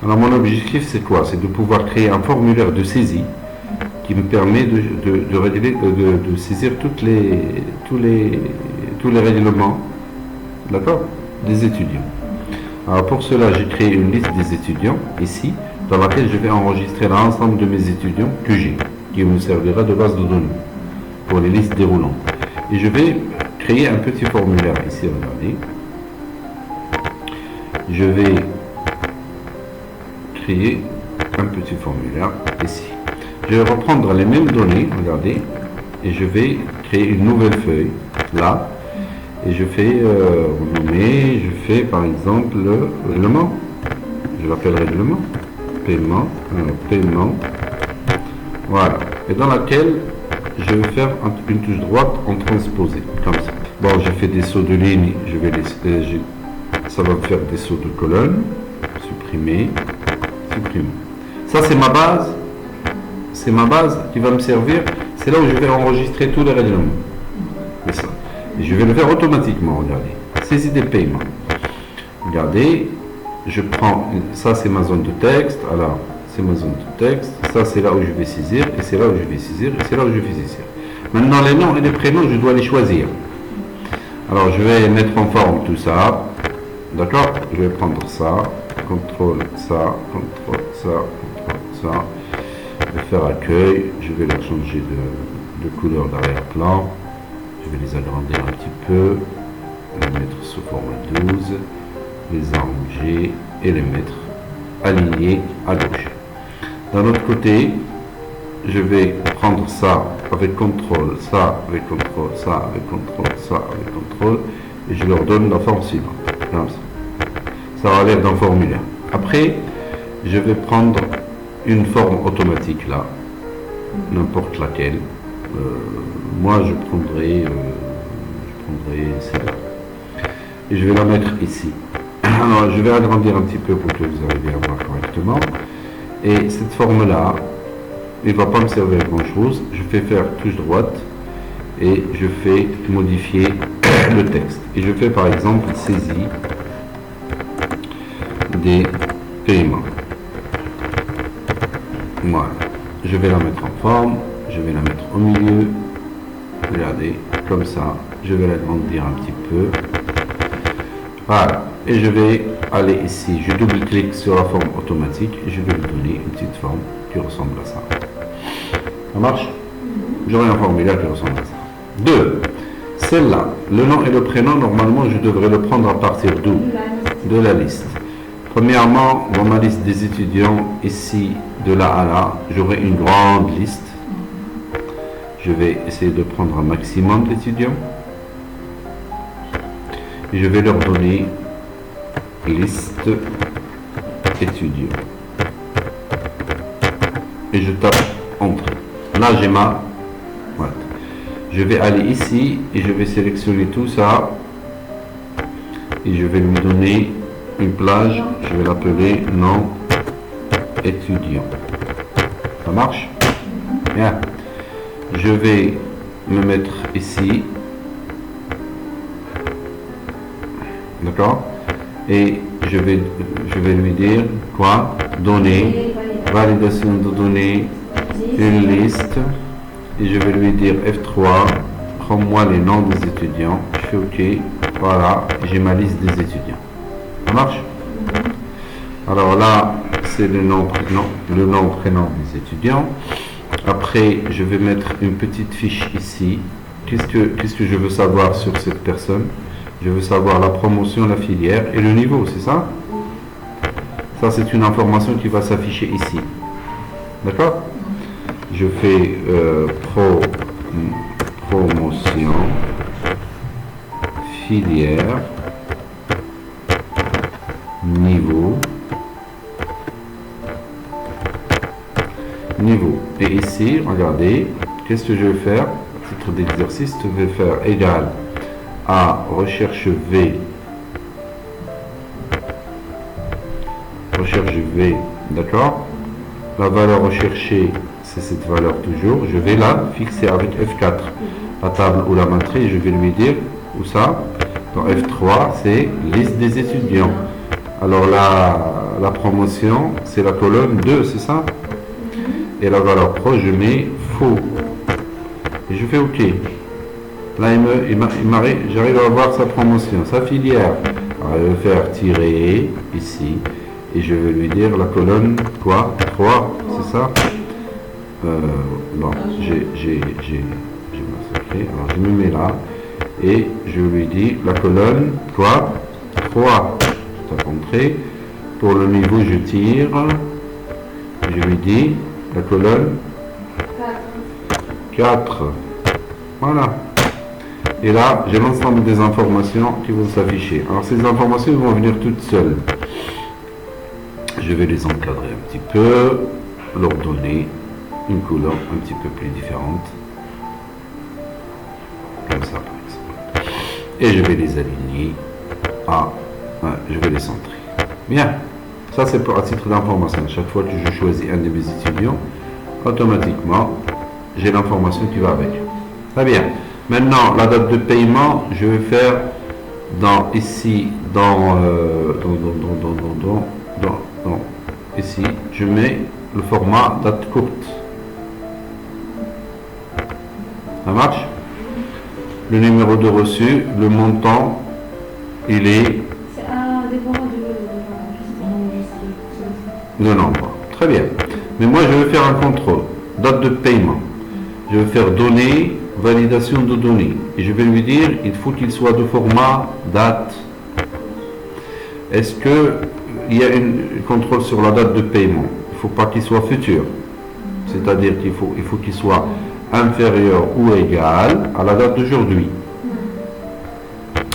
Alors mon objectif c'est quoi? C'est de pouvoir créer un formulaire de saisie qui me permet de saisir tous les règlements, d'accord, des étudiants. Alors pour cela, j'ai créé une liste des étudiants ici, dans laquelle je vais enregistrer l'ensemble de mes étudiants que j'ai, qui me servira de base de données pour les listes déroulantes. Et je vais créer un petit formulaire ici, regardez. Je vais créer un petit formulaire ici. Je vais reprendre les mêmes données, regardez, et je vais créer une nouvelle feuille, là, et je fais renommer, je fais par exemple le règlement, je l'appelle règlement, paiement, voilà, et dans laquelle je vais faire une touche droite en transposé, comme ça. Bon, j'ai fait des sauts de ligne, ça va me faire des sauts de colonne, supprimer. Ça c'est ma base. C'est ma base qui va me servir. C'est là où je vais enregistrer tous les règlements. Et je vais le faire automatiquement. Regardez. Saisie des paiements. Regardez. Je prends. Ça c'est ma zone de texte. Alors, c'est ma zone de texte. Ça c'est là où je vais saisir. Et c'est là où je vais saisir. Et c'est là où je vais saisir. Maintenant, les noms et les prénoms, je dois les choisir. Alors, je vais mettre en forme tout ça. D'accord? Je vais prendre ça. Contrôle ça. Contrôle ça. Contrôle ça. Je vais faire accueil, je vais leur changer de couleur d'arrière-plan, je vais les agrandir un petit peu, les mettre sous format 12, les arranger et les mettre alignés à gauche. D'un autre côté, je vais prendre ça avec contrôle, ça avec contrôle, ça avec contrôle, ça avec contrôle, et je leur donne la forme suivante, comme ça. Ça a l'air d'un formulaire. Après, je vais prendre une forme automatique là, n'importe laquelle. Moi je prendrai celle-là. Et je vais la mettre ici. Alors je vais agrandir un petit peu pour que vous arriviez à voir correctement. Et cette forme-là, il ne va pas me servir à grand chose. Je fais faire touche droite et je fais modifier le texte. Et je fais par exemple saisie des paiements. Voilà, je vais la mettre en forme, je vais la mettre au milieu, regardez, comme ça, je vais l'agrandir un petit peu, voilà, et je vais aller ici, je double-clique sur la forme automatique, et je vais lui donner une petite forme qui ressemble à ça. Ça marche? J'aurai un formulaire qui ressemble à ça. 2. Celle-là, le nom et le prénom, normalement, je devrais le prendre à partir d'où? De la liste. Premièrement, dans ma liste des étudiants, ici, de là à là, j'aurai une grande liste. Je vais essayer de prendre un maximum d'étudiants. Et je vais leur donner liste étudiants. Et je tape Entrée. Là, j'ai ma boîte. Je vais aller ici et je vais sélectionner tout ça. Et je vais lui donner une plage, je vais l'appeler nom étudiant. Ça marche? Bien. Je vais me mettre ici. D'accord? Et je vais lui dire quoi? Donner, validation de données, une liste. Et je vais lui dire F3, prends-moi les noms des étudiants. Je fais OK. Voilà, j'ai ma liste des étudiants. Ça marche? Alors là, c'est le nom, prénom des étudiants. Après, je vais mettre une petite fiche ici. Qu'est-ce que je veux savoir sur cette personne? Je veux savoir la promotion, la filière et le niveau, c'est ça? Ça, c'est une information qui va s'afficher ici. D'accord? Je fais promotion, filière, niveau. Et ici, regardez, qu'est-ce que je vais faire? À titre d'exercice, je vais faire égal à recherche V. Recherche V, d'accord? La valeur recherchée, c'est cette valeur toujours. Je vais la fixer avec F4. La table ou la matrice, je vais lui dire, où ça? Dans F3, c'est liste des étudiants. Alors là, la promotion, c'est la colonne 2, c'est ça? Et la valeur pro, je mets faux. Et je fais OK. Là, j'arrive à voir sa promotion, sa filière. Alors, je vais faire tirer ici. Et je vais lui dire la colonne quoi? 3, c'est ça? Non, j'ai massacré. Alors, je me mets là. Et je lui dis la colonne quoi? 3. Tu as compris? Pour le niveau, je tire. Je lui dis la colonne 4. Voilà. Et là, j'ai l'ensemble des informations qui vont s'afficher. Alors, ces informations vont venir toutes seules. Je vais les encadrer un petit peu, leur donner une couleur un petit peu plus différente. Comme ça, par exemple. Et je vais les aligner je vais les centrer. Bien. Ça, c'est pour à titre d'information. Chaque fois que je choisis un de mes étudiants, automatiquement, j'ai l'information qui va avec. Très bien. Maintenant, la date de paiement, je vais faire ici, ici, je mets le format date courte. Ça marche? Le numéro de reçu, le montant, il est... C'est indépendant de nombre. Très bien. Mais moi, je vais faire un contrôle. Date de paiement. Je vais faire données, validation de données. Et je vais lui dire, il faut qu'il soit de format date. Est-ce qu'il y a un contrôle sur la date de paiement? Il ne faut pas qu'il soit futur. C'est-à-dire qu'il faut qu'il soit inférieur ou égal à la date d'aujourd'hui.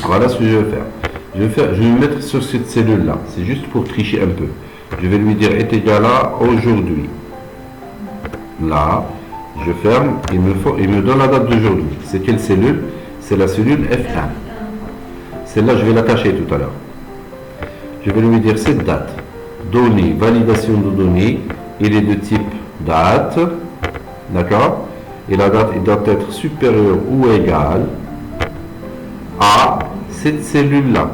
Voilà ce que je vais faire. Je vais me mettre sur cette cellule-là. C'est juste pour tricher un peu. Je vais lui dire est égal à aujourd'hui. Là, je ferme. Il me donne la date d'aujourd'hui. C'est quelle cellule? C'est la cellule F1. Celle-là, je vais la cacher tout à l'heure. Je vais lui dire cette date. Données, validation de données. Il est de type date. D'accord? Et la date, il doit être supérieure ou égale à cette cellule-là.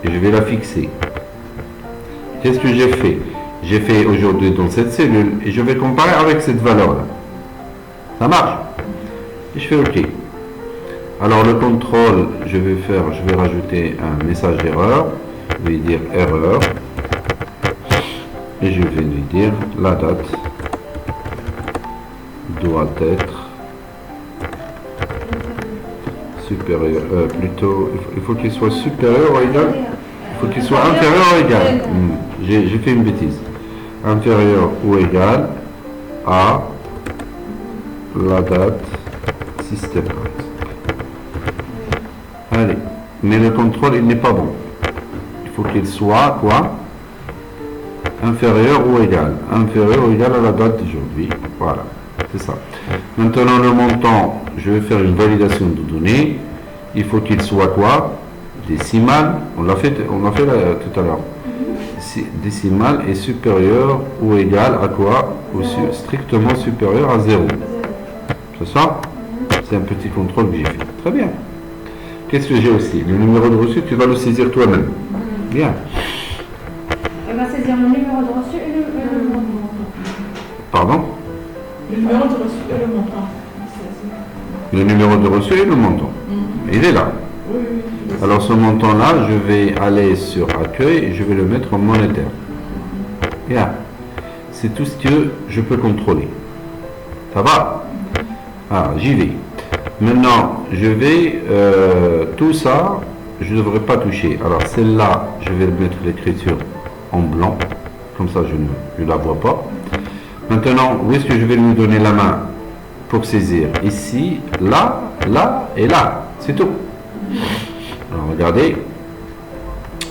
Et je vais la fixer. Qu'est-ce que j'ai fait? J'ai fait aujourd'hui dans cette cellule et je vais comparer avec cette valeur-là. Ça marche? Et je fais OK. Alors le contrôle, je vais rajouter un message d'erreur. Je vais dire erreur. Et je vais lui dire la date doit être supérieur, plutôt, il faut qu'il soit supérieur ou égal. Il faut qu'il soit inférieur ou égal. J'ai fait une bêtise. Inférieur ou égal à la date système. Allez, mais le contrôle, il n'est pas bon. Il faut qu'il soit quoi? Inférieur ou égal. Inférieur ou égal à la date d'aujourd'hui. Voilà, c'est ça. Maintenant, le montant, je vais faire une validation de données. Il faut qu'il soit quoi? Décimal. On l'a fait tout à l'heure. Décimal est supérieur ou égal à quoi? Strictement supérieur à 0. C'est ça? C'est un petit contrôle que j'ai fait. Très bien. Qu'est-ce que j'ai aussi? Le numéro de reçu, tu vas le saisir toi-même. Bien. Elle va saisir le numéro de reçu et le montant. Pardon? Le numéro de reçu et le montant. Le numéro de reçu et le montant. Il est là. Oui. Alors ce montant-là, je vais aller sur accueil et je vais le mettre en monétaire. Bien. C'est tout ce que je peux contrôler. Ça va? Ah, j'y vais. Maintenant, je vais... tout ça, je ne devrais pas toucher. Alors celle-là, je vais mettre l'écriture en blanc. Comme ça, je ne la vois pas. Maintenant, où est-ce que je vais lui donner la main pour saisir? Ici, là, là et là. C'est tout. Alors regardez,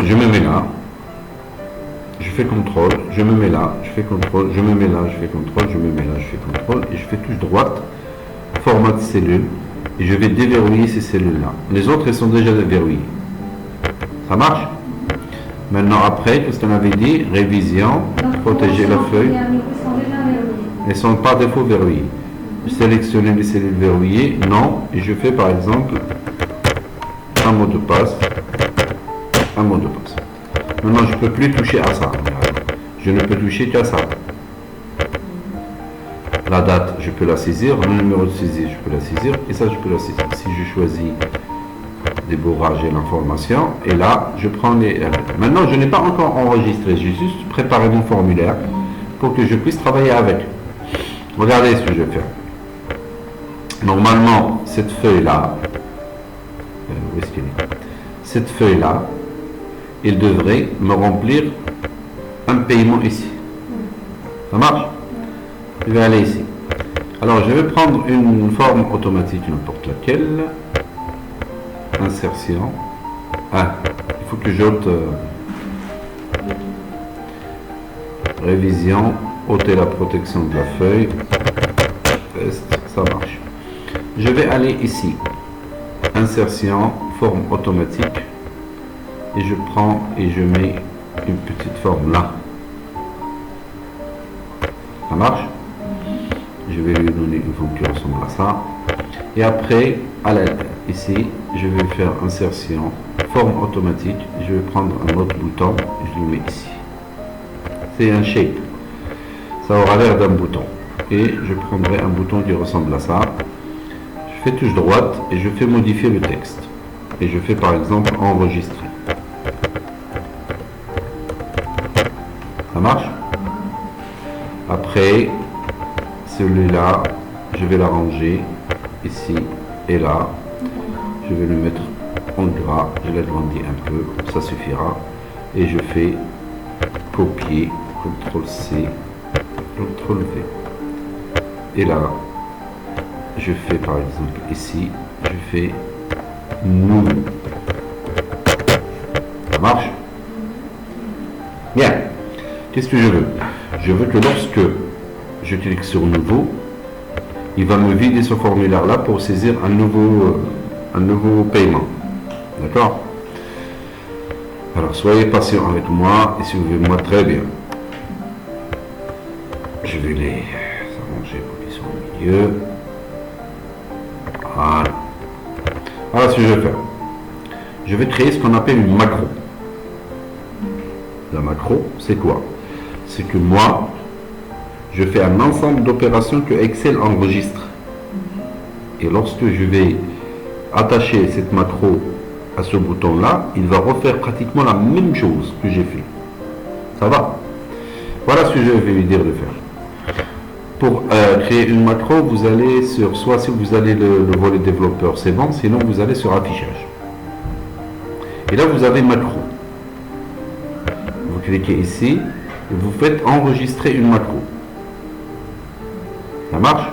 je me mets là, je fais contrôle, je me mets là, je fais contrôle, je me mets là, je fais contrôle, je me mets là, je fais contrôle, et je fais touche droite, format de cellule, et je vais déverrouiller ces cellules-là. Les autres, elles sont déjà déverrouillées. Ça marche? Maintenant, après, qu'est-ce qu'on avait dit? Révision, protéger la feuille. Elles ne sont par défaut verrouillées. Sélectionner les cellules verrouillées, non, et je fais par exemple un mot de passe, Maintenant, je ne peux plus toucher à ça. Je ne peux toucher qu'à ça. La date, je peux la saisir. Le numéro de saisie, je peux la saisir. Et ça, je peux la saisir. Si je choisis débourrager l'information, et là, je prends les... Maintenant, je n'ai pas encore enregistré. J'ai juste préparé mon formulaire pour que je puisse travailler avec. Regardez ce que je vais faire. Normalement, cette feuille-là, où est-ce qu'elle est? Cette feuille-là, il devrait me remplir un paiement ici. Ça marche? Je vais aller ici. Alors, je vais prendre une forme automatique, n'importe laquelle. Insertion. Ah, il faut que j'ôte révision, ôter la protection de la feuille. Test, ça marche. Je vais aller ici. Insertion, forme automatique. Et je prends et je mets une petite forme là. Ça marche? Je vais lui donner une forme qui ressemble à ça. Et après, ici, je vais faire insertion, forme automatique. Je vais prendre un autre bouton, je le mets ici. C'est un shape. Ça aura l'air d'un bouton. Et je prendrai un bouton qui ressemble à ça. Je fais touche droite et je fais modifier le texte. Et je fais par exemple enregistrer. Ça marche? Après, celui-là, je vais l'arranger ici et là. Je vais le mettre en gras, je l'agrandis un peu, ça suffira. Et je fais copier, CTRL-C, CTRL-V. Et là, je fais par exemple ici, je fais nouveau. Ça marche? Bien. Qu'est-ce que je veux? Je veux que lorsque je clique sur nouveau, il va me vider ce formulaire là pour saisir un nouveau paiement. D'accord? Alors soyez patient avec moi et suivez-moi très bien. Je vais les arranger pour qu'ils soient au milieu. Voilà. Voilà ce que je vais faire. Je vais créer ce qu'on appelle une macro. La macro, c'est quoi? C'est que moi, je fais un ensemble d'opérations que Excel enregistre. Et lorsque je vais attacher cette macro à ce bouton-là, il va refaire pratiquement la même chose que j'ai fait. Ça va? Voilà ce que je vais lui dire de faire. Pour créer une macro, vous allez sur, soit si vous allez le volet développeur, c'est bon, sinon vous allez sur affichage. Et là, vous avez macro. Vous cliquez ici et vous faites enregistrer une macro. Ça marche?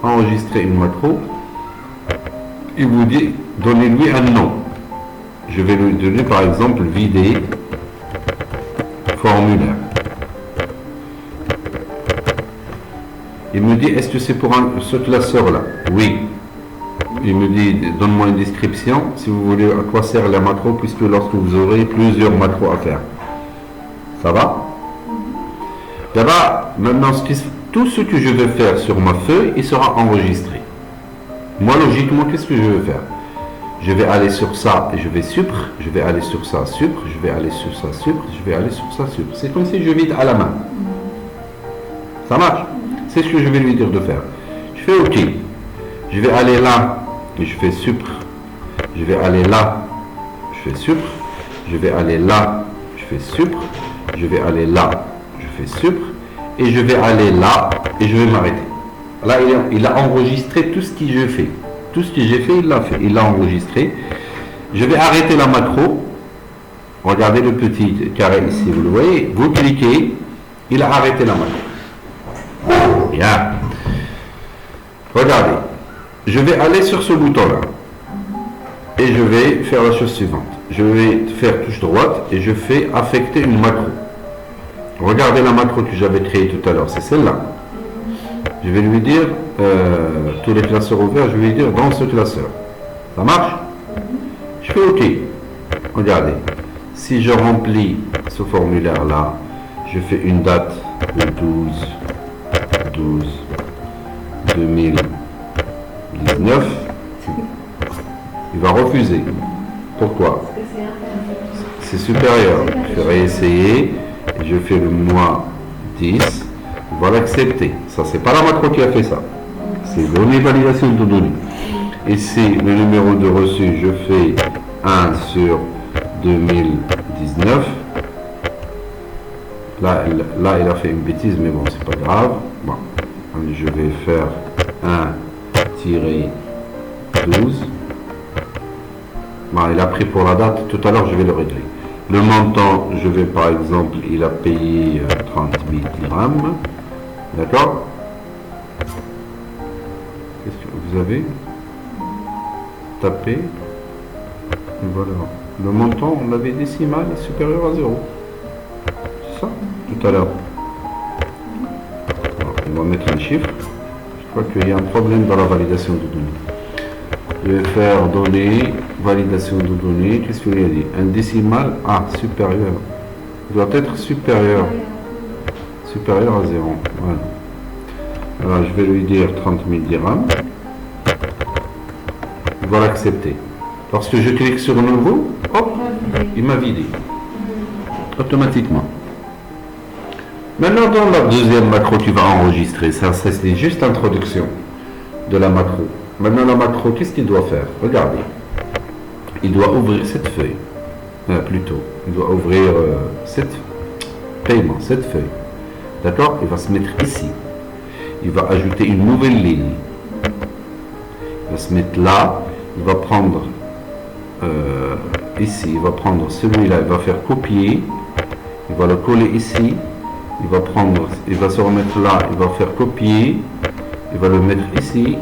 Enregistrer une macro. Il vous dit, donnez-lui un nom. Je vais lui donner par exemple vider formulaire. Il me dit, est-ce que c'est pour ce classeur-là? Oui. Il me dit, donne-moi une description, si vous voulez, à quoi sert la macro, puisque lorsque vous aurez plusieurs macros à faire. Ça va? Là-bas, maintenant, tout ce que je vais faire sur ma feuille, il sera enregistré. Moi, logiquement, qu'est-ce que je vais faire? Je vais aller sur ça et je vais supr, je vais aller sur ça, supr, je vais aller sur ça, supr, je vais aller sur ça, supr. C'est comme si je vide à la main. Ça marche? C'est ce que je vais lui dire de faire. Je fais OK. Je vais aller là et je fais supr. Je vais aller là, je fais supr. Je vais aller là, je fais supr. Je vais aller là, je fais supr. Et je vais aller là et je vais m'arrêter. Là, il a enregistré tout ce que j'ai fait. Tout ce que j'ai fait, il l'a fait. Il l'a enregistré. Je vais arrêter la macro. Regardez le petit carré ici, vous le voyez. Vous cliquez. Il a arrêté la macro. Bien. Regardez. Je vais aller sur ce bouton-là. Et je vais faire la chose suivante. Je vais faire touche droite et je fais affecter une macro. Regardez la macro que j'avais créée tout à l'heure. C'est celle-là. Je vais lui dire, tous les classeurs ouverts, je vais lui dire dans ce classeur. Ça marche? Je fais OK. Regardez. Si je remplis ce formulaire-là, je fais une date le 12/12/2019, il va refuser. Pourquoi? c'est supérieur. Je vais réessayer. Et je fais le moins 10. Voilà, accepter. Ça, c'est pas la macro qui a fait ça. C'est donner validation de données. Ici, le numéro de reçu, je fais 1 sur 2019. Là, il a fait une bêtise, mais bon, c'est pas grave. Bon, je vais faire 1-12. Bon, il a pris pour la date. Tout à l'heure, je vais le régler. Le montant, je vais par exemple, il a payé 30 000 dirhams. D'accord? Qu'est-ce que vous avez tapé? Et voilà. Le montant, on l'avait décimal supérieur à 0. C'est ça? Tout à l'heure. On va mettre un chiffre. Je crois qu'il y a un problème dans la validation de données. Je vais faire données, validation de données. Qu'est-ce qu'il y a dit? Un décimal, supérieur. Il doit être supérieur. Supérieur à 0. Voilà. Alors je vais lui dire 30 000 dirhams. Il va l'accepter. Lorsque je clique sur nouveau, hop, il m'a vidé. Automatiquement. Maintenant, dans la deuxième macro, tu vas enregistrer. Ça, c'est juste l'introduction de la macro. Maintenant, la macro, qu'est-ce qu'il doit faire? Regardez. Il doit ouvrir cette feuille. Plutôt, il doit ouvrir cette feuille. D'accord? Il va se mettre ici. Il va ajouter une nouvelle ligne. Il va se mettre là. Il va prendre ici. Il va prendre celui-là. Il va faire copier. Il va le coller ici. Il va se remettre là. Il va faire copier. Il va le mettre ici.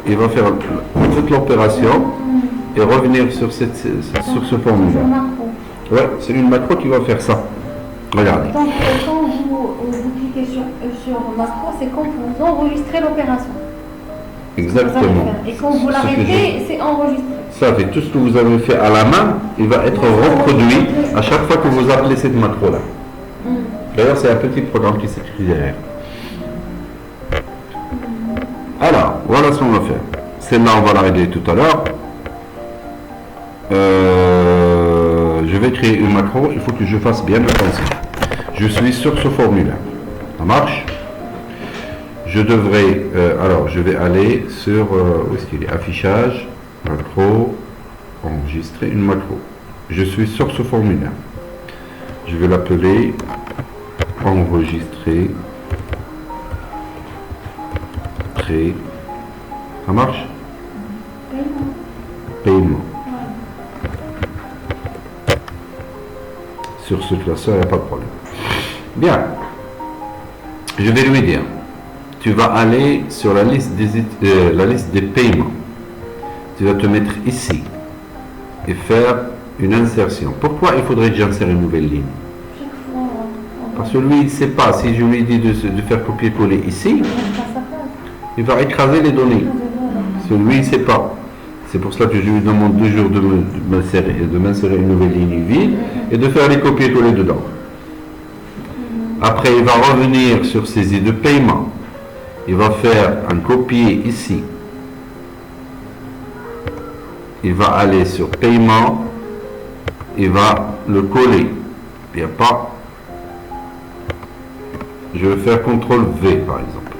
Il va faire toute l'opération et revenir sur ce formulaire. Ouais, c'est une macro qui va faire ça. Regardez. Donc, quand vous cliquez sur macro, c'est quand vous enregistrez l'opération. Exactement. Et quand vous l'arrêtez, c'est enregistré. Ça fait tout ce que vous avez fait à la main, il va être reproduit à chaque fois que vous appelez cette macro-là. D'ailleurs, c'est un petit programme qui s'écrit derrière. Alors, voilà ce qu'on va faire. Celle-là, on va la régler tout à l'heure. Je vais créer une macro. Il faut que je fasse bien attention. Je suis sur ce formulaire. Ça marche? Je devrais... alors, je vais aller sur... où est-ce qu'il est? Affichage, macro, enregistrer une macro. Je suis sur ce formulaire. Je vais l'appeler enregistrer. Créer. Ça marche? Paiement. Sur ce classeur, il n'y a pas de problème. Bien. Je vais lui dire, tu vas aller sur la liste des paiements. Tu vas te mettre ici et faire une insertion. Pourquoi il faudrait que j'insère une nouvelle ligne? Parce que lui, il ne sait pas. Si je lui dis de faire copier-coller ici, il va écraser les données. Parce que lui, il ne sait pas. C'est pour cela que je lui demande toujours de m'insérer une nouvelle ligne vide et de faire les copier-coller dedans. Après, il va revenir sur saisie de paiement. Il va faire un copier ici. Il va aller sur paiement. Il va le coller. Il n'y a pas. Je vais faire CTRL V par exemple.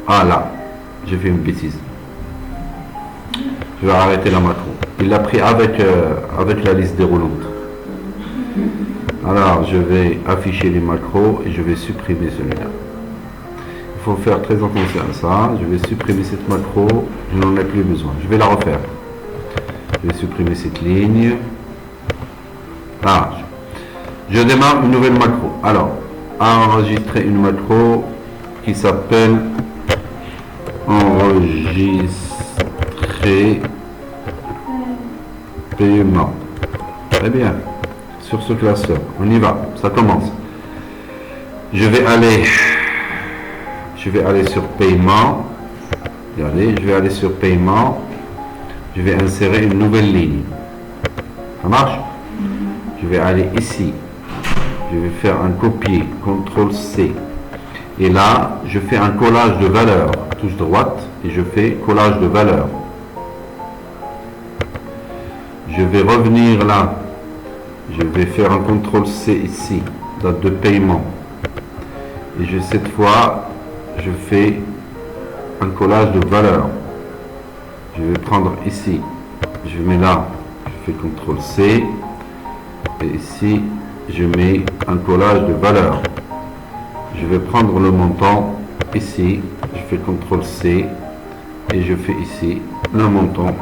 Ah là, j'ai fait une bêtise. Je vais arrêter la macro. Il l'a pris avec la liste déroulante. Alors, je vais afficher les macros et je vais supprimer celui-là. Il faut faire très attention à ça. Je vais supprimer cette macro. Je n'en ai plus besoin. Je vais la refaire. Je vais supprimer cette ligne. Ah, je démarre une nouvelle macro. Alors, enregistrer une macro qui s'appelle enregistrer paiement. Très bien. Sur ce classeur, on y va, ça commence. Je vais aller sur paiement. Regardez, je vais aller sur paiement. Je vais insérer une nouvelle ligne. Ça marche? Je vais aller ici. Je vais faire un copier, CTRL C. Et là, je fais un collage de valeurs. Touche droite et je fais collage de valeurs. Je vais revenir là Je vais faire un contrôle C ici, date de paiement. Et cette fois, je fais un collage de valeurs. Je vais prendre ici, je mets là, je fais contrôle C. Et ici, je mets un collage de valeurs. Je vais prendre le montant ici, je fais CTRL C et je fais ici le montant,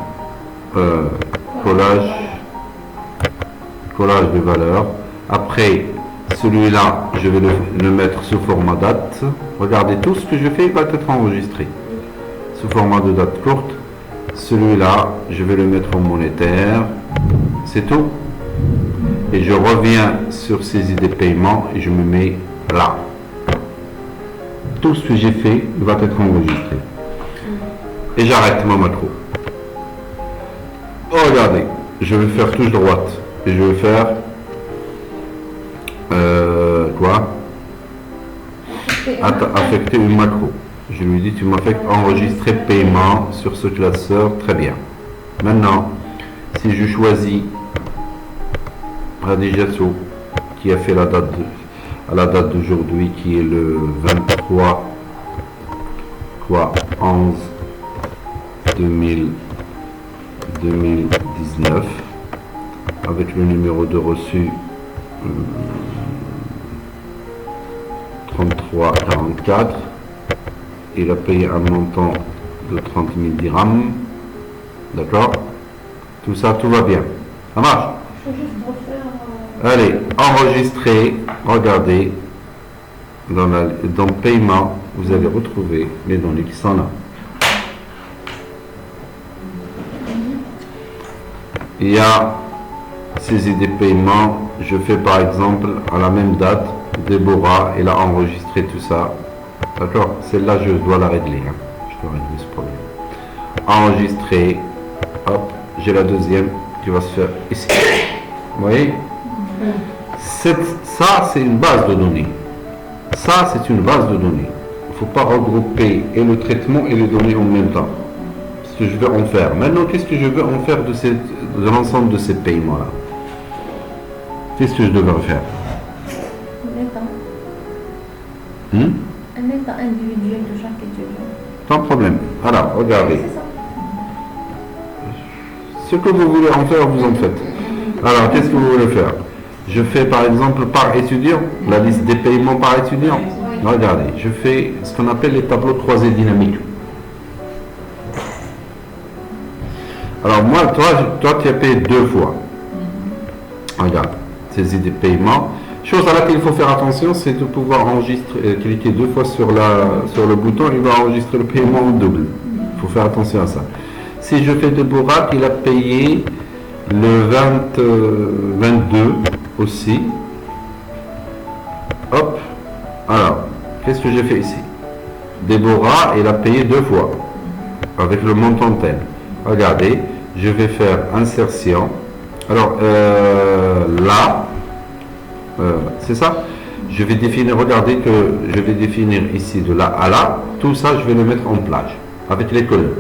collage de valeurs. Après, celui-là, je vais le mettre sous format date. Regardez, tout ce que je fais va être enregistré sous format de date courte. Celui-là, je vais le mettre en monétaire. C'est tout. Et je reviens sur saisie des paiements et je me mets là. Tout ce que j'ai fait va être enregistré. Et j'arrête ma macro. Regardez, je vais faire touche droite. Et je vais faire quoi? Affecter une macro. Je lui dis, tu m'affectes enregistrer paiement sur ce classeur. Très bien. Maintenant, si je choisis Radijato, qui a fait la date à la date d'aujourd'hui, qui est le 23 11 2019, avec le numéro de reçu 3344. Il a payé un montant de 30 000 dirhams. D'accord? Tout ça, tout va bien. Ça marche? Je peux juste refaire. Allez, enregistrer. Regardez. Dans paiement, vous allez retrouver les données qui sont là. Il y a saisie des paiements. Je fais par exemple à la même date, Déborah, elle a enregistré tout ça. D'accord? Celle-là, je dois la régler. Hein. Je dois régler ce problème. Enregistrer. Hop, j'ai la deuxième qui va se faire ici. Vous voyez? Ça, c'est une base de données. Ça, c'est une base de données. Il ne faut pas regrouper et le traitement et les données en même temps. Ce que je veux en faire. Maintenant, qu'est-ce que je veux en faire de l'ensemble de ces paiements-là? Qu'est-ce que je devrais faire? Un état individuel de chaque étudiant. Sans problème. Alors, regardez. C'est ça. Ce que vous voulez en faire, vous en faites. Alors, qu'est-ce que vous voulez faire? Je fais par exemple par étudiant, la liste des paiements par étudiant. Regardez, je fais ce qu'on appelle les tableaux croisés dynamiques. Alors moi, toi tu as payé 2 fois. Regarde, saisie des paiements. Chose à laquelle il faut faire attention, c'est de pouvoir enregistrer, cliquer 2 fois sur le bouton, il va enregistrer le paiement en double. Il faut faire attention à ça. Si je fais de Borak, il a payé le 22 aussi. Hop. Alors, qu'est-ce que j'ai fait ici? Déborah, il a payé 2 fois avec le montant tel. Regardez, je vais faire insertion. Alors, là, c'est ça. Je vais définir, regardez que je vais définir ici de là à là. Tout ça, je vais le mettre en plage avec les colonnes,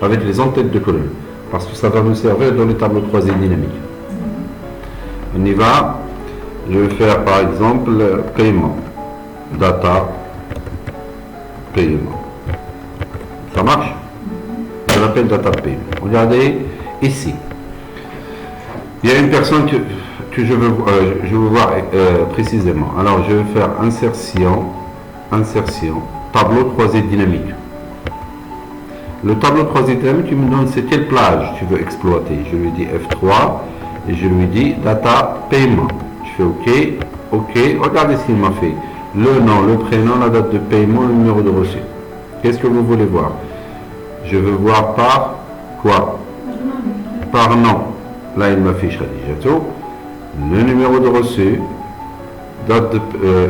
avec les entêtes de colonnes. Parce que ça va nous servir dans le tableau croisé dynamique. On y va. Je vais faire par exemple paiement. Data. Paiement. Ça marche? Je l'appelle data paiement. Regardez ici. Il y a une personne que je veux voir précisément. Alors je vais faire insertion. Tableau croisé dynamique. Le tableau croisé dynamique, il me donne c'est quelle plage tu veux exploiter. Je lui dis F3 et je lui dis data paiement. Je fais OK. Regardez ce qu'il m'a fait. Le nom, le prénom, la date de paiement, le numéro de reçu. Qu'est-ce que vous voulez voir? Je veux voir par quoi? Par nom. Là, il m'affiche Radijato. Le numéro de reçu, date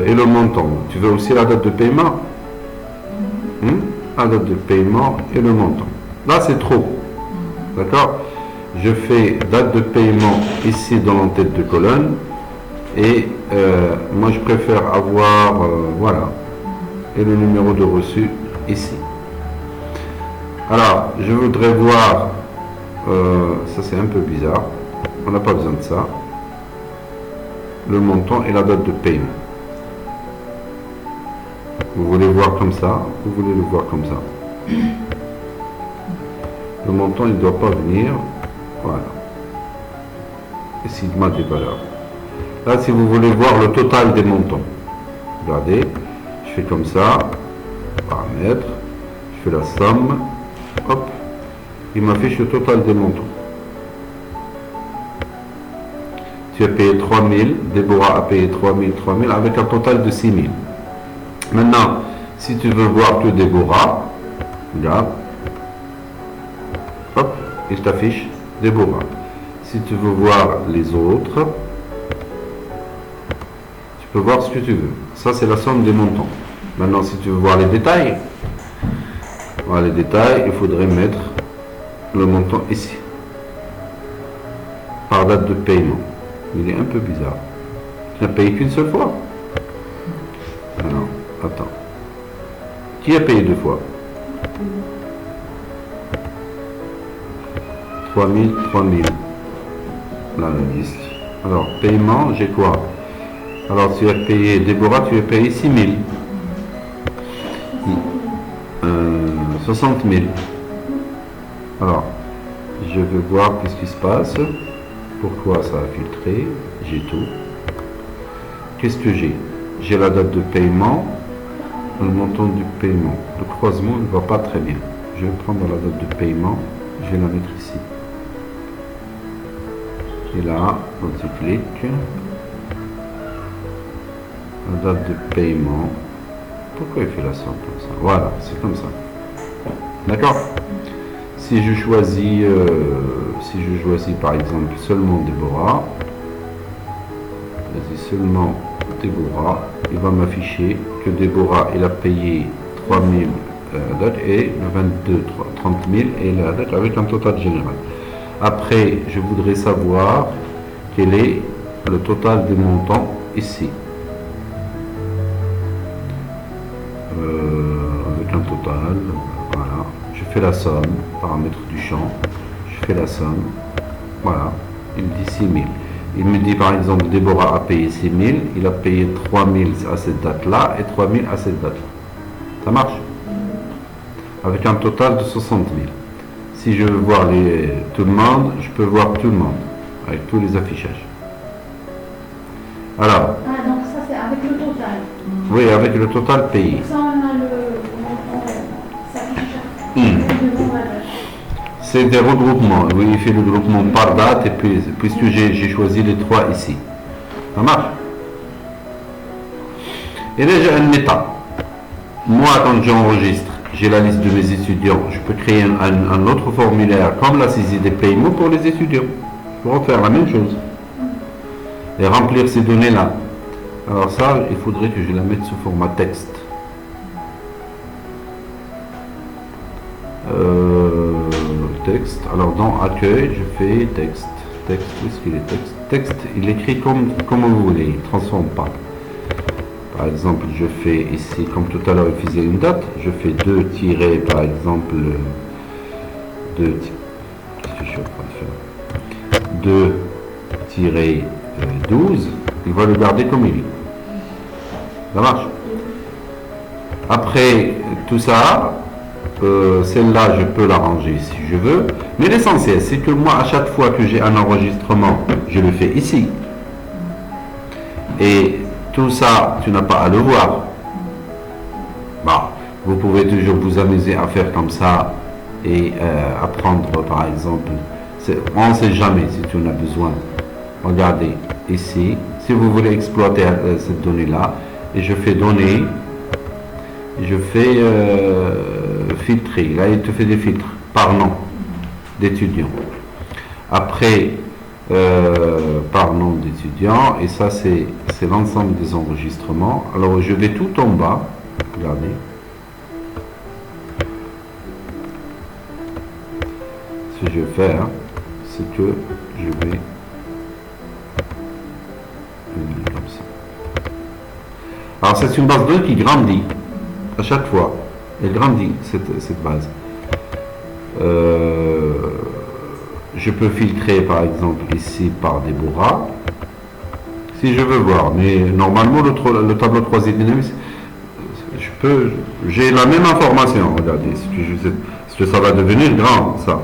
et le montant. Tu veux aussi la date de paiement? La date de paiement et le montant. Là, c'est trop. D'accord? Je fais date de paiement ici dans l'entête de colonne. Et moi, je préfère avoir, voilà. Et le numéro de reçu ici. Alors, je voudrais voir, ça c'est un peu bizarre. On n'a pas besoin de ça. le montant et la date de paiement. Vous voulez voir comme ça, vous voulez le voir comme ça. Le montant, il ne doit pas venir. Voilà. Et sigma des valeurs. Là, si vous voulez voir le total des montants, regardez, je fais comme ça, paramètres, je fais la somme, hop, il m'affiche le total des montants. Tu as payé 3000, Déborah a payé 3000 avec un total de 6000. Maintenant, si tu veux voir que Déborah, regarde, hop, il t'affiche Déborah. Si tu veux voir les autres, tu peux voir ce que tu veux. Ça, c'est la somme des montants. Maintenant, si tu veux voir les détails, voilà les détails, il faudrait mettre le montant ici, par date de paiement. Il est un peu bizarre. Tu n'as payé qu'une seule fois. Alors, attends. Qui a payé deux fois? 3000. Là, la liste. Alors, paiement, j'ai quoi? Alors, tu as payé, Déborah, tu as payé 6000. 60 000. Alors, je vais voir qu'est-ce qui se passe. Pourquoi ça a filtré? J'ai tout. Qu'est-ce que j'ai? J'ai la date de paiement, le montant du paiement. Le croisement ne va pas très bien. Je vais prendre la date de paiement, je vais la mettre ici. Et là, on clique. La date de paiement. Pourquoi il fait la somme comme ça? Voilà, c'est comme ça. D'accord? Si je choisis par exemple seulement Déborah, vas-y, seulement Déborah, il va m'afficher que Déborah, il a payé 3000 la date et le 30 000 et la date avec un total général. Après, je voudrais savoir quel est le total des montants ici. Avec un total, voilà. Je fais la somme, paramètre du champ, je fais la somme, voilà, il me dit 6000. Il me dit par exemple, Déborah a payé 6000, il a payé 3000 à cette date-là et 3000 à cette date-là. Ça marche? Avec un total de 60 000. Si je veux voir tout le monde, je peux voir tout le monde, avec tous les affichages. Alors. Ah, donc ça c'est avec le total. Oui, avec le total payé. Ça, on a ça affiche. C'est des regroupements. Oui, il fait le groupement par date et puis puisque j'ai choisi les trois ici. Ça marche? Et là, j'ai un état. Moi, quand j'enregistre, j'ai la liste de mes étudiants. Je peux créer un autre formulaire comme la saisie des paiements pour les étudiants. Je peux refaire la même chose. Et remplir ces données-là. Alors ça, il faudrait que je la mette sous format texte. Texte. Alors dans accueil, je fais texte. Texte, où est-ce qu'il est texte? Texte, il écrit comme vous voulez, il ne transforme pas. Par exemple, je fais ici, comme tout à l'heure il faisait une date, je fais 2 tirés, par exemple, 2, qu'est-ce que je suis en train de faire? 2 tirés 12, il va le garder comme il est. Ça marche? Après tout ça, celle-là, je peux l'arranger si je veux. Mais l'essentiel, c'est que moi, à chaque fois que j'ai un enregistrement, je le fais ici. Et tout ça, tu n'as pas à le voir. Bah, vous pouvez toujours vous amuser à faire comme ça et apprendre, par exemple. On ne sait jamais si tu en as besoin. Regardez ici. Si vous voulez exploiter cette donnée-là, et je fais données, je fais filtrer. Là, il te fait des filtres par nom d'étudiants. Après, par nom d'étudiants, et ça, c'est l'ensemble des enregistrements. Alors, je vais tout en bas. Regardez. Ce que je vais faire, c'est que je vais comme ça. Alors, c'est une base de données qui grandit à chaque fois. Elle grandit, cette base. Je peux filtrer, par exemple, ici par Déborah. si je veux voir. Mais normalement, le tableau de croisée dynamique, j'ai la même information. Regardez, parce que ça va devenir grand, ça,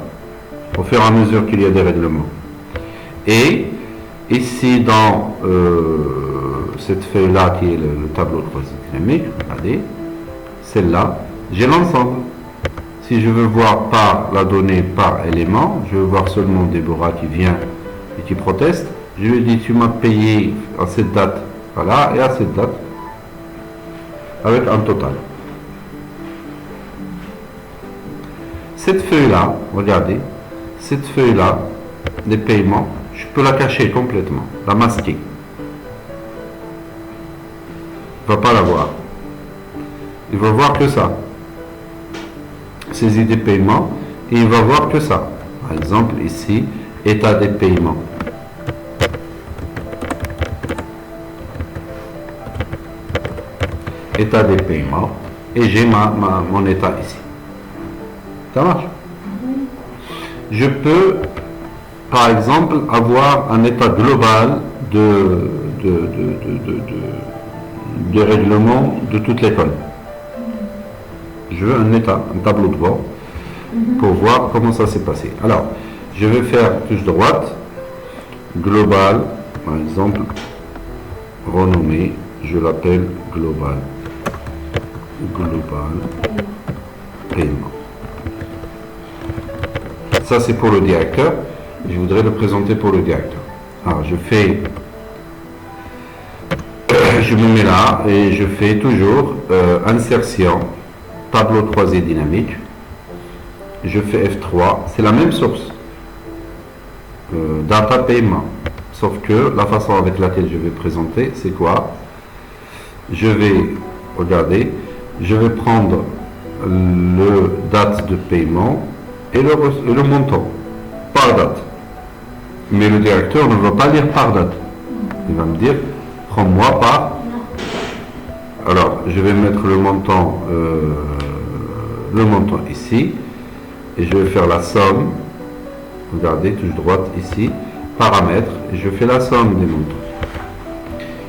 au fur et à mesure qu'il y a des règlements. Et ici, dans cette feuille-là, qui est le tableau de croisée dynamique, regardez, celle-là, j'ai l'ensemble. Si je veux voir par la donnée par élément, je veux voir seulement Déborah qui vient et qui proteste, je lui dis tu m'as payé à cette date, voilà, et à cette date, avec un total. Cette feuille-là, regardez, cette feuille-là, des paiements, je peux la cacher complètement, la masquer. Il ne va pas la voir. Il va voir que ça. Saisie des paiements, et il va voir que ça. Par exemple, ici, état des paiements. État des paiements, et j'ai mon état ici. Ça marche? Je peux, par exemple, avoir un état global de règlement de toute l'école. Je veux un état, un tableau de bord pour voir comment ça s'est passé. Alors, je vais faire touche droite, global, par exemple, renommé, je l'appelle global. Global, paiement. Ça, c'est pour le directeur. Je voudrais le présenter pour le directeur. Alors, je fais, je me mets là et je fais toujours insertion, tableau de croisée dynamique. Je fais F3, c'est la même source. Data paiement. Sauf que la façon avec laquelle je vais présenter, c'est quoi? Je vais, regardez, je vais prendre le date de paiement et le montant par date. Mais le directeur ne va pas lire par date. Il va me dire, prends-moi par. Alors, je vais mettre le montant ici. Et je vais faire la somme. Regardez, touche droite ici. Paramètres. Et je fais la somme des montants.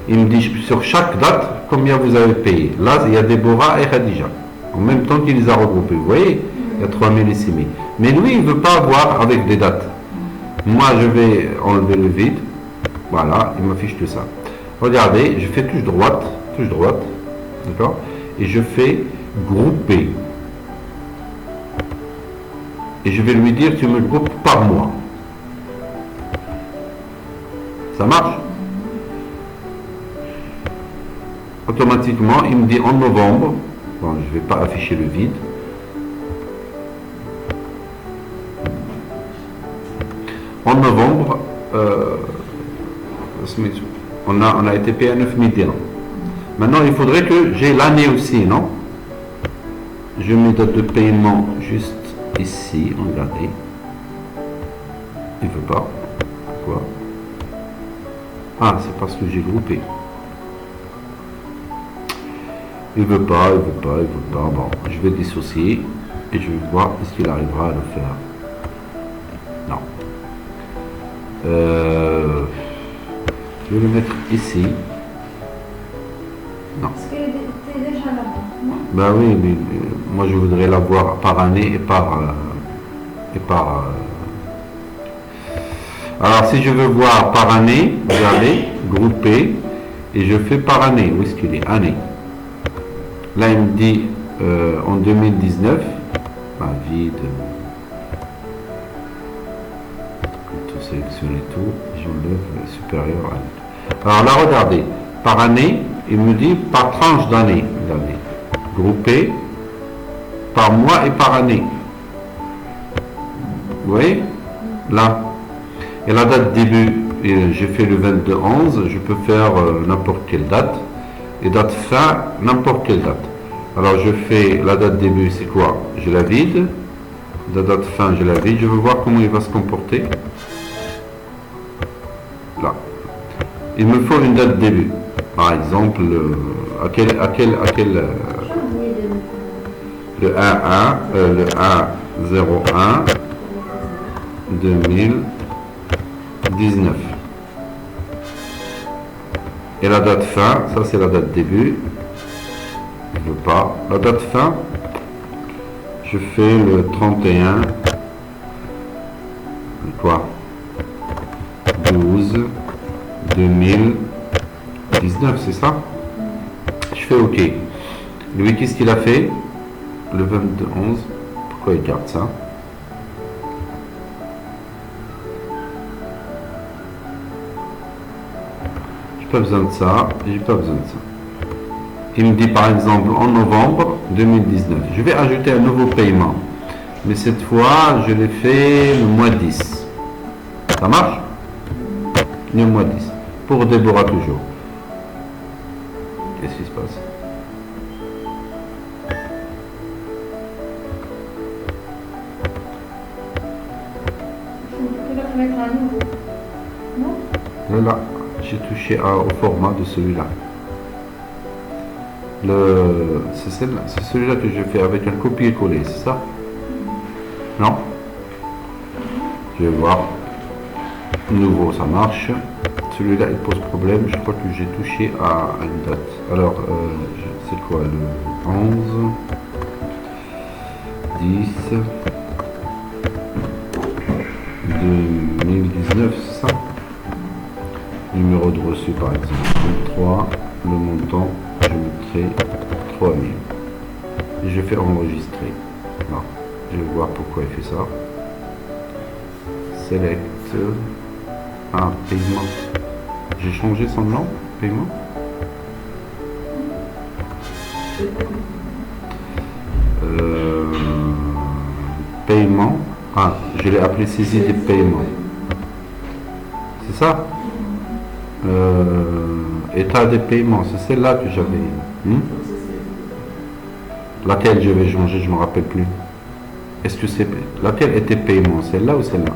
Il me dit sur chaque date combien vous avez payé. Là, il y a Déborah et Khadija. En même temps qu'il les a regroupés. Vous voyez, il y a 3000 et 6000. Mais lui, il ne veut pas avoir avec des dates. Moi, je vais enlever le vide. Voilà, il m'affiche tout ça. Regardez, je fais touche droite. D'accord? Et je fais grouper. Et je vais lui dire, tu me groupes par mois. Ça marche? Automatiquement, il me dit en novembre. Bon, je ne vais pas afficher le vide. En novembre, on a été payé à 9 000 dirhams. Maintenant, il faudrait que j'ai l'année aussi, non? Je mets date de paiement juste ici, regardez. Il ne veut pas. Pourquoi? Ah, c'est parce que j'ai groupé. Il veut pas. Bon, je vais dissocier et je vais voir est-ce qu'il arrivera à le faire. Non. Je vais le mettre ici. Non. Parce que t'es déjà là-bas, non? Ben oui, mais moi je voudrais l'avoir par année et par. Alors si je veux voir par année, regardez, grouper, et je fais par année. Où est-ce qu'il est? Année. Là il me dit en 2019, vide. Tout sélectionner tout, j'enlève supérieur à. Alors là regardez, par année, il me dit par tranche d'année. Regardez. Groupé par mois et par année. Vous voyez? Là. Et la date début, j'ai fait le 22-11, je peux faire n'importe quelle date. Et date fin, n'importe quelle date. Alors je fais la date début, c'est quoi? Je la vide. La date fin, je la vide. Je veux voir comment il va se comporter. Là. Il me faut une date début. Par exemple, à quel le 1-1, le 1-01 2019. Et la date fin, ça c'est la date début. Je veux pas. La date fin, je fais le 31. Quoi 12 2019, c'est ça? Je fais OK. Lui, qu'est-ce qu'il a fait? Le 22 11. Pourquoi il garde ça? J'ai pas besoin de ça. J'ai pas besoin de ça. Il me dit par exemple en novembre 2019. Je vais ajouter un nouveau paiement. Mais cette fois, je l'ai fait le mois 10. Ça marche? Le mois 10. Pour Déborah toujours. Qu'est-ce qui se passe? Tu dois mettre un nouveau. Non? Là, j'ai touché au format de celui-là. C'est celui-là que je fais avec un copier-coller, c'est ça? Non? Je vais voir. Nouveau, ça marche. Celui-là, il pose problème. Je crois que j'ai touché à une date. Alors, c'est quoi le 11 10 2019, c'est ça? Numéro de reçu, par exemple. 3, le montant, je mettrai 3000. Et je fais enregistrer. Non, je vais voir pourquoi il fait ça. Select. Ah, paiement. J'ai changé son nom, paiement. Paiement. Ah, je l'ai appelé saisie des paiements. C'est ça? État des paiements, c'est celle-là que j'avais. Laquelle je vais changer, je ne me rappelle plus. Est-ce que c'est laquelle était paiement, celle-là ou celle-là?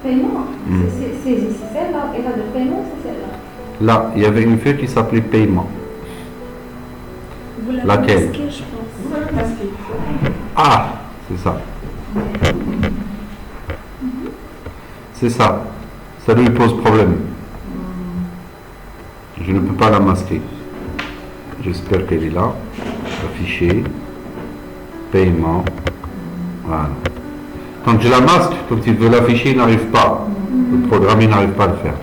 Paiement, c'est celle-là. Et là, de paiement, c'est celle-là. Là, il y avait une feuille qui s'appelait paiement. Vous l'avez Laquelle? masqué, je pense. Vous avez masqué. Ah, c'est ça. C'est ça. Ça lui pose problème. Je ne peux pas la masquer. J'espère qu'elle est là. Afficher. Paiement. Voilà. Quand je la masque, quand il veut l'afficher, il n'arrive pas. Le programme, il n'arrive pas à le faire.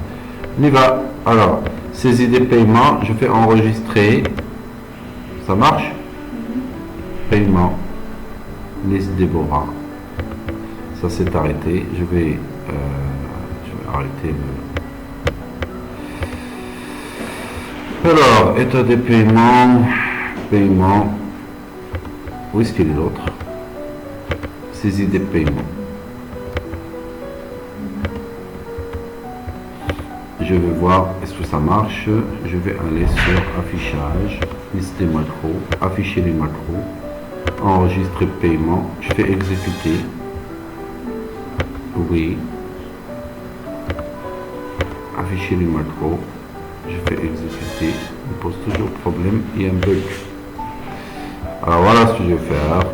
On y va. Alors, saisie des paiements, je fais enregistrer. Ça marche? Paiement. Liste Déborah. Ça s'est arrêté. Je vais arrêter le... Alors, état des paiements. Paiement. Où est-ce qu'il est l'autre? Saisie des paiements. Je vais voir est-ce que ça marche. Je vais aller sur affichage, lister macro, afficher les macros, enregistrer paiement. Je fais exécuter. Oui. Afficher les macros. Je fais exécuter. Il pose toujours problème. Il y a un bug. Alors voilà ce que je vais faire.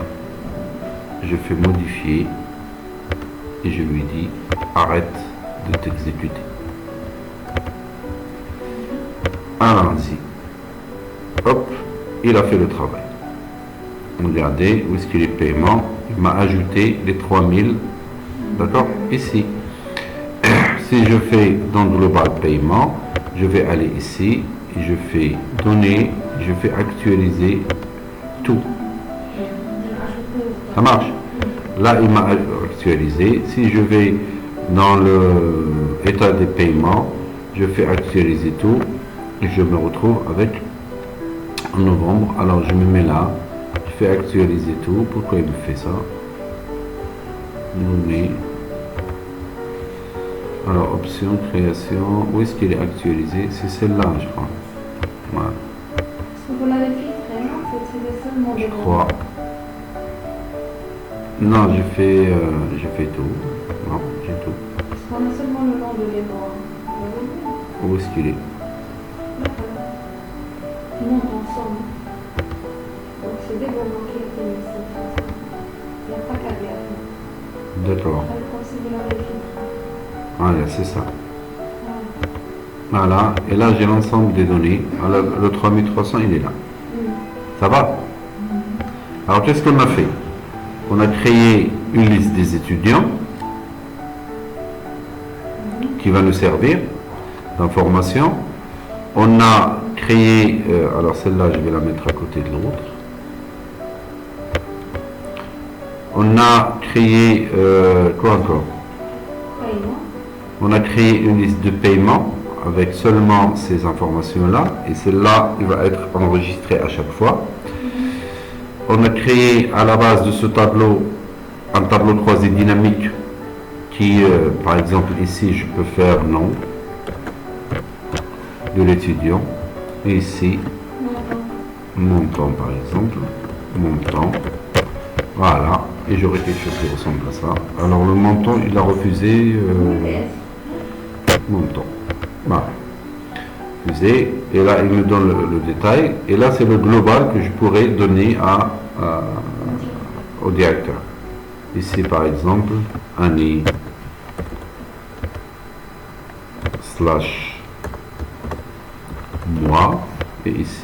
Je fais modifier et je lui dis arrête de t'exécuter. Allons-y. Hop, il a fait le travail. Regardez où est-ce qu'il est paiement. Il m'a ajouté les 3000. D'accord? Ici. Si je fais dans Global Paiement, je vais aller ici et je fais donner, je fais actualiser tout. Ça marche. Là, il m'a actualisé. Si je vais dans le état des paiements, je fais actualiser tout et je me retrouve avec en novembre. Alors, je me mets là. Je fais actualiser tout. Pourquoi il me fait ça? Données. Alors, option, création. Où est-ce qu'il est actualisé? C'est celle-là, je crois. Voilà. Est-ce que vous l'avez filtré, non? C'est seulement Je crois. Non, j'ai fait tout. Non, j'ai tout. Parce qu'on a seulement le nom de Déborah. Où est-ce qu'il est? Ils montent ensemble. Donc c'est Déborah qui a été mis cette façon. Il n'y a pas qu'à dire. D'accord. Comme si vous l'avez filtré. Ah, là, c'est ça. Voilà, et là j'ai l'ensemble des données. Alors, le 3300 il est là. Ça va? Alors qu'est-ce qu'on a fait? On a créé une liste des étudiants qui va nous servir d'information. On a créé, alors celle-là je vais la mettre à côté de l'autre. On a créé, quoi encore? Paiement. On a créé une liste de paiement avec seulement ces informations-là, et celle-là, il va être enregistré à chaque fois. On a créé à la base de ce tableau un tableau croisé dynamique qui, par exemple ici, je peux faire nom de l'étudiant, et ici, montant par exemple, montant, voilà, et j'aurai quelque chose qui ressemble à ça. Alors le montant, il a refusé, montant, voilà, refusé, et là il me donne le détail, et là c'est le global que je pourrais donner au directeur. Ici par exemple, année slash mois, et ici